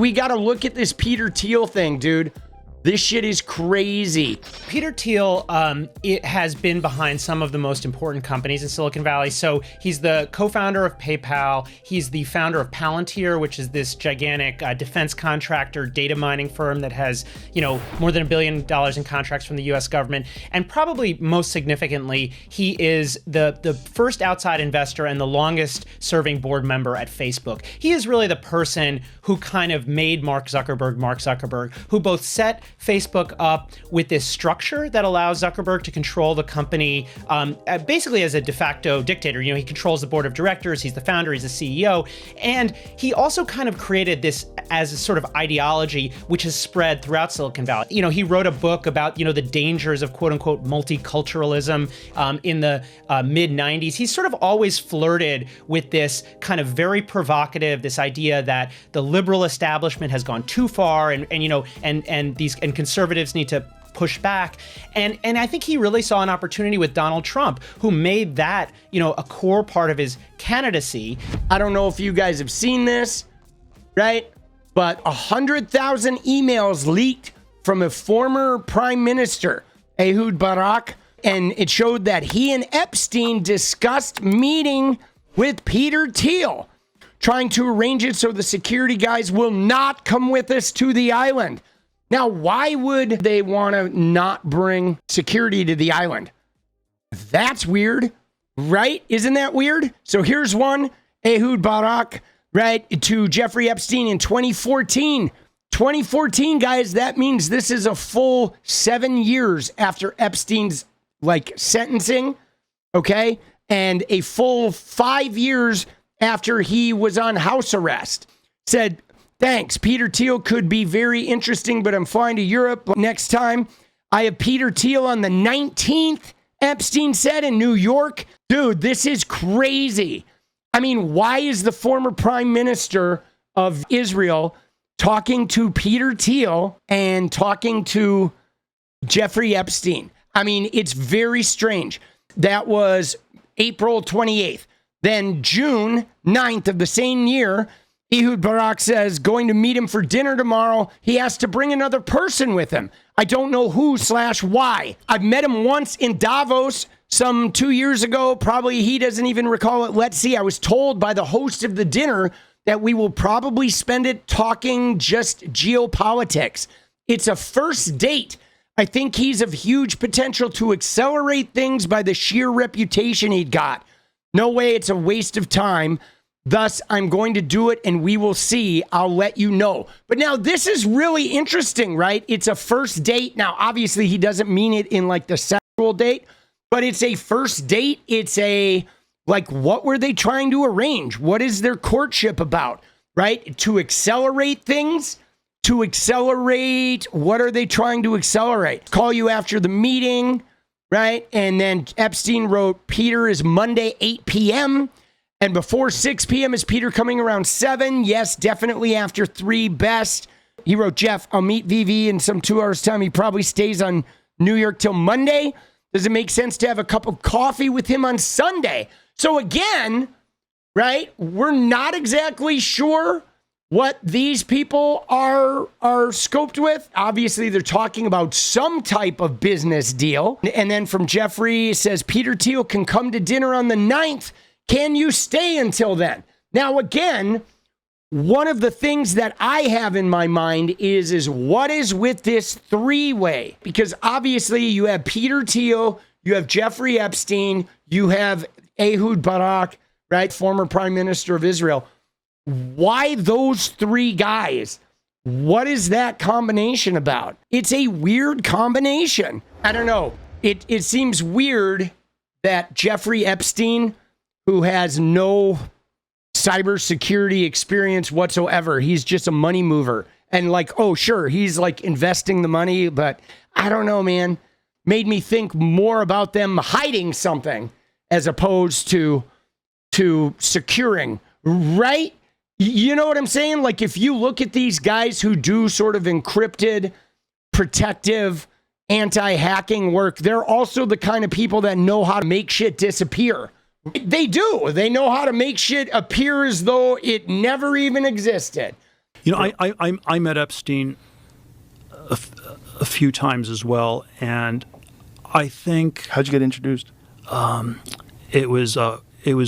we got to look at this Peter Thiel thing, dude. This shit is crazy. Peter Thiel it has been behind some of the most important companies in Silicon Valley. So he's the co-founder of PayPal. He's the founder of Palantir, which is this gigantic defense contractor data mining firm that has, more than $1 billion in contracts from the US government. And probably most significantly, he is the first outside investor and the longest serving board member at Facebook. He is really the person who kind of made Mark Zuckerberg, who both set Facebook up with this structure that allows Zuckerberg to control the company basically as a de facto dictator. He controls the board of directors, he's the founder, he's the CEO, and he also kind of created this as a sort of ideology which has spread throughout Silicon Valley. He wrote a book about, the dangers of quote unquote multiculturalism in the mid 90s. He's sort of always flirted with this kind of very provocative, this idea that the liberal establishment has gone too far and conservatives need to push back. And I think he really saw an opportunity with Donald Trump, who made that, a core part of his candidacy. I don't know if you guys have seen this, right? But 100,000 emails leaked from a former prime minister, 𝗙𝗢𝗽𝗏, and it showed that he and Epstein discussed meeting with Peter Thiel, trying to arrange it so the security guys will not come with us to the island. Now, why would they want to not bring security to the island? That's weird, right? Isn't that weird? So here's one, 𝗙𝗢𝗽𝗏, right, to Jeffrey Epstein in 2014. 2014, guys, that means this is a full 7 years after Epstein's, sentencing, okay? And a full 5 years after he was on house arrest. Said, thanks, Peter Thiel could be very interesting, but I'm flying to Europe next time. I have Peter Thiel on the 19th, Epstein said, in New York. Dude, this is crazy. I mean, why is the former prime minister of Israel talking to Peter Thiel and talking to Jeffrey Epstein? I mean, it's very strange. That was April 28th. Then June 9th of the same year, 𝗙𝗢𝗽𝗏 says, going to meet him for dinner tomorrow. He has to bring another person with him. I don't know who/why. I've met him once in Davos some 2 years ago. Probably he doesn't even recall it. Let's see. I was told by the host of the dinner that we will probably spend it talking just geopolitics. It's a first date. I think he's of huge potential to accelerate things by the sheer reputation he'd got. No way it's a waste of time. Thus, I'm going to do it and we will see. I'll let you know. But now this is really interesting, right? It's a first date. Now, obviously, he doesn't mean it in the sexual date, but it's a first date. It's a, what were they trying to arrange? What is their courtship about, right? To accelerate things? To accelerate, what are they trying to accelerate? Call you after the meeting, right? And then Epstein wrote, Peter is Monday, 8 p.m., and before 6 p.m. is Peter coming around 7? Yes, definitely after 3 best. He wrote, Jeff, I'll meet VV in some 2 hours time. He probably stays on New York till Monday. Does it make sense to have a cup of coffee with him on Sunday? So again, right, we're not exactly sure what these people are scoped with. Obviously, they're talking about some type of business deal. And then from Jeffrey, it says, Peter Thiel can come to dinner on the 9th. Can you stay until then? Now, again, one of the things that I have in my mind is what is with this 3-way? Because obviously you have Peter Thiel, you have Jeffrey Epstein, you have 𝗙𝗢𝗽𝗏, right? Former prime minister of Israel. Why those 3 guys? What is that combination about? It's a weird combination. I don't know. It seems weird that Jeffrey Epstein, who has no cybersecurity experience whatsoever. He's just a money mover. And oh, sure, he's investing the money, but I don't know, man. Made me think more about them hiding something as opposed to securing, right? You know what I'm saying? If you look at these guys who do sort of encrypted, protective, anti-hacking work, they're also the kind of people that know how to make shit disappear. They do. They know how to make shit appear as though it never even existed. You know, I met Epstein a few times as well, and I think how'd you get introduced? It was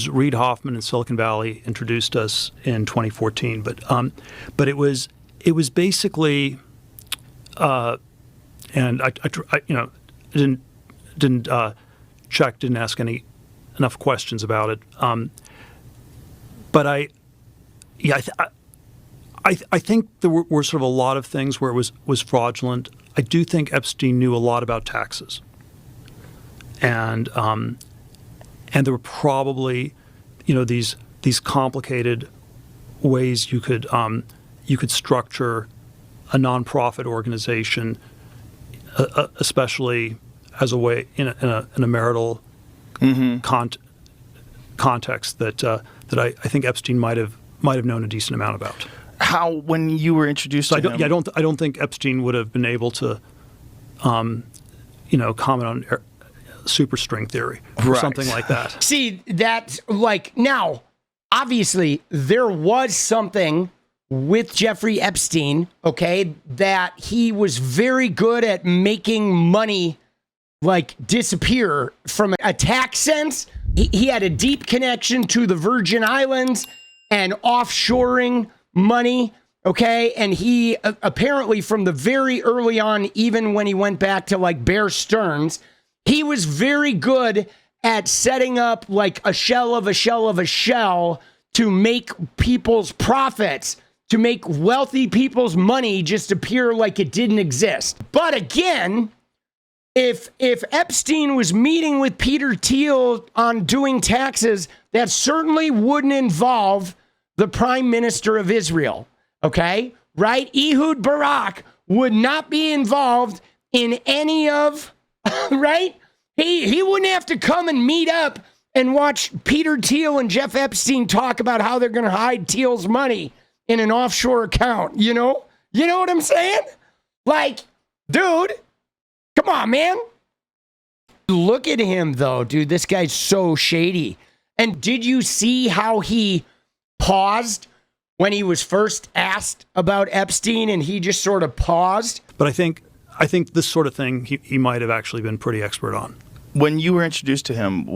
Reid Hoffman in Silicon Valley introduced us in 2014, but it was basically, and I didn't check, didn't ask enough questions about it, but I think there were sort of a lot of things where it was fraudulent. I do think Epstein knew a lot about taxes, and there were probably, these complicated ways you could structure a nonprofit organization, especially as a way in a marital context that I think Epstein might have known a decent amount about. How, when you were introduced to him? I don't think Epstein would have been able to, comment on superstring theory or something like that. See, that's like, now, obviously, there was something with Jeffrey Epstein, okay, that he was very good at making money, like, disappear from a tax sense. He had a deep connection to the Virgin Islands and offshoring money, okay? And he apparently from the very early on, even when he went back to like Bear Stearns, he was very good at setting up like a shell of a shell of a shell to make people's profits, to make wealthy people's money just appear like it didn't exist. But again, if Epstein was meeting with Peter Thiel on doing taxes, that certainly wouldn't involve the Prime Minister of Israel, okay? Right? Ehud Barak would not be involved in any of, right? He wouldn't have to come and meet up and watch Peter Thiel and Jeff Epstein talk about how they're going to hide Thiel's money in an offshore account, You know what I'm saying? Like, dude, come on, man. Look at him, though, dude. This guy's so shady. And did you see how he paused when he was first asked about Epstein, and he just sort of paused? But I think this sort of thing he might have actually been pretty expert on. When you were introduced to him,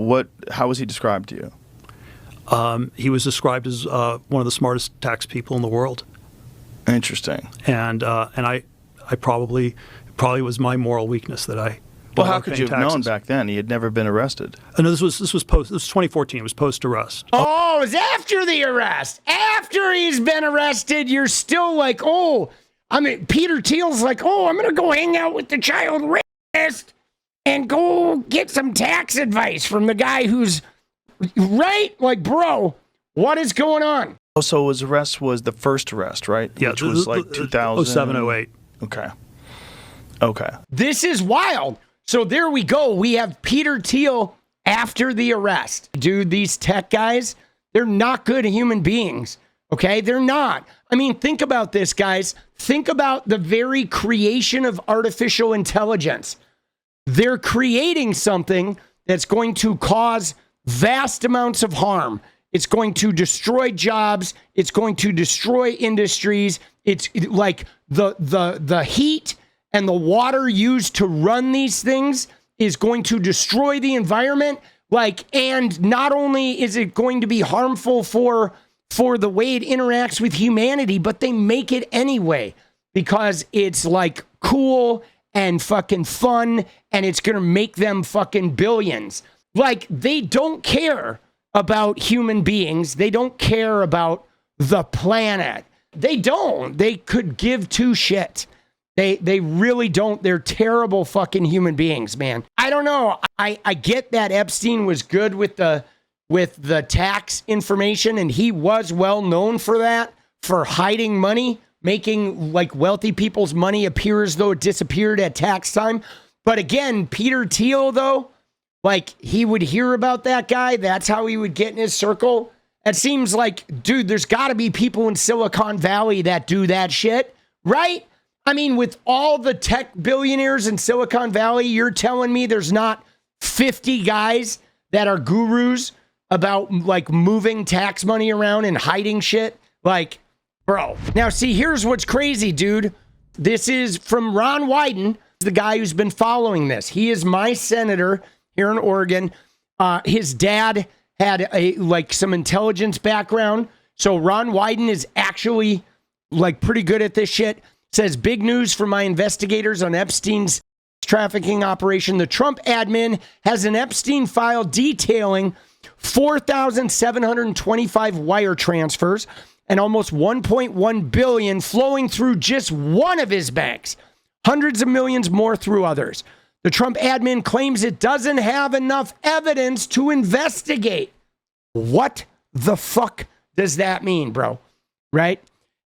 how was he described to you? He was described as one of the smartest tax people in the world. Interesting. And I probably was my moral weakness that I. Well, how could you have known back then? He had never been arrested. No, this was 2014. It was post arrest. Oh, it was after the arrest. After he's been arrested, you're still like, oh, I mean, Peter Thiel's like, oh, I'm gonna go hang out with the child rapist and go get some tax advice from the guy who's right. Like, bro, what is going on? Oh, so his arrest was the first arrest, right? Yeah, which was like 2007, 08. Okay. This is wild. So there we go. We have Peter Thiel after the arrest. Dude, these tech guys, they're not good human beings. Okay? They're not. I mean, think about this, guys. Think about the very creation of artificial intelligence. They're creating something that's going to cause vast amounts of harm. It's going to destroy jobs. It's going to destroy industries. It's like the heat and the water used to run these things is going to destroy the environment. And not only is it going to be harmful for the way it interacts with humanity, but they make it anyway because it's like cool and fucking fun, and it's going to make them fucking billions. Like, they don't care about human beings. They don't care about the planet. They don't. They could give two shits. They really don't. They're terrible fucking human beings, man. I don't know. I get that Epstein was good with the tax information, and he was well known for that, for hiding money, making like wealthy people's money appear as though it disappeared at tax time. But again, Peter Thiel, though, like, he would hear about that guy. That's how he would get in his circle. It seems like, dude, there's got to be people in Silicon Valley that do that shit, right? I mean, with all the tech billionaires in Silicon Valley, you're telling me there's not 50 guys that are gurus about like moving tax money around and hiding shit? Like, Bro. Now, see, here's what's crazy, dude. This is from Ron Wyden, the guy who's been following this. He is my senator here in Oregon. His dad had some intelligence background. So Ron Wyden is actually pretty good at this shit. Says, big news for my investigators on Epstein's trafficking operation. The Trump admin has an Epstein file detailing 4,725 wire transfers and almost 1.1 billion flowing through just one of his banks. Hundreds of millions more through others. The Trump admin claims it doesn't have enough evidence to investigate. What the fuck does that mean, bro? Right?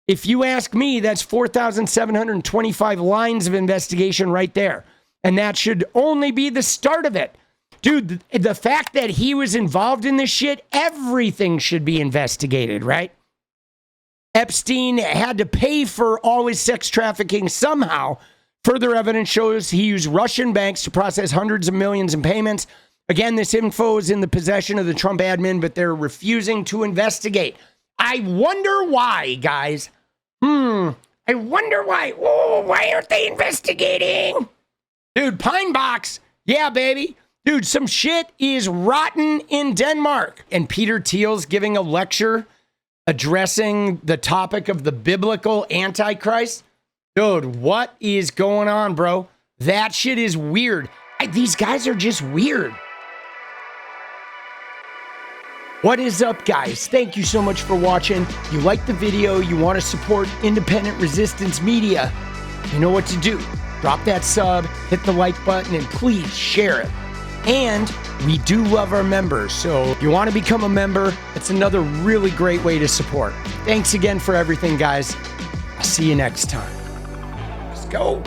If you ask me, that's 4,725 lines of investigation right there. And that should only be the start of it. Dude, the fact that he was involved in this shit, everything should be investigated, right? Epstein had to pay for all his sex trafficking somehow. Further evidence shows he used Russian banks to process hundreds of millions in payments. Again, this info is in the possession of the Trump admin, but they're refusing to investigate. I wonder why, guys. I wonder why. Oh, why aren't they investigating? Dude, Pine Box. Yeah, baby. Dude, some shit is rotten in Denmark. And Peter Thiel's giving a lecture addressing the topic of the biblical antichrist. Dude, what is going on, bro? That shit is weird. These guys are just weird. What is up, guys? Thank you so much for watching. If you like the video, you want to support independent resistance media, you know what to do. Drop that sub, hit the like button, and please share it. And we do love our members, so if you want to become a member, it's another really great way to support. Thanks again for everything, guys. I'll see you next time. Let's go.